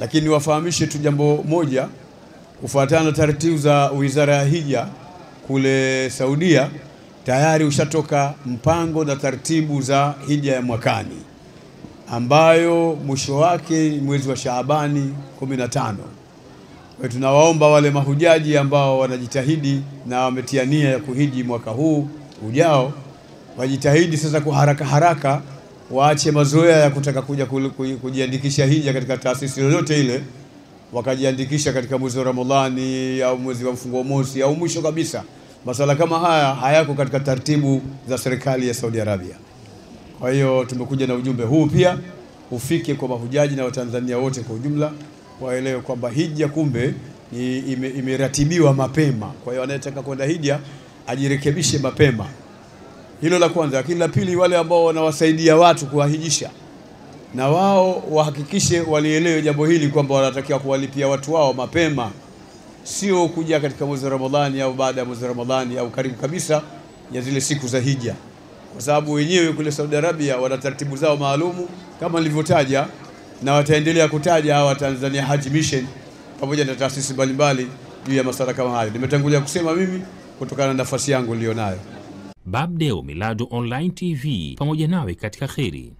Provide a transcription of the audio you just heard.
Lakini wafahamishe tu jambo moja, kufuatana na taratibu za Wizara ya Hija kule Saudia, tayari ushatoka mpango na taratibu za hija ya mwakani, ambayo mwisho wake mwezi wa Shaabani 15. Kwa tunawaomba wale mahujaji ambao wanajitahidi na wametia nia ya kuhiji mwaka huu ujao, wajitahidi sasa kwa haraka waache mazoea ya kutaka kuja kujiandikisha hija katika taasisi yoyote ile, wakajiandikisha katika mwezi wa Ramadhani au mwezi wa mfungo mosi au mwisho kabisa. Masala kama haya hayako katika taratibu za serikali ya Saudi Arabia. Kwa hiyo tumekuja na ujumbe huu pia ufike kwa mahujaji na Watanzania wote kwa ujumla, waelewe kwamba hija kumbe imeratibiwa mapema. Kwa hiyo anayetaka kwenda hija ajirekebishe mapema. Hilo la kwanza. Lakini la pili, wale ambao wanawasaidia watu kuwahijisha, na wao wahakikishe walielewe jambo hili kwamba wanatakiwa kuwalipia watu wao mapema, sio kuja katika mwezi wa Ramadhani au baada ya mwezi wa Ramadhani au karibu kabisa ya zile siku za hija, kwa sababu wenyewe kule Saudi Arabia wana taratibu zao maalumu kama nilivyotaja, na wataendelea kutaja hawa Tanzania Hajj Mission pamoja na taasisi mbalimbali juu ya masuala kama hayo. Nimetangulia kusema mimi kutokana na nafasi yangu nilionayo. Babdeo Miladu Online TV, pamoja nawe katika kheri.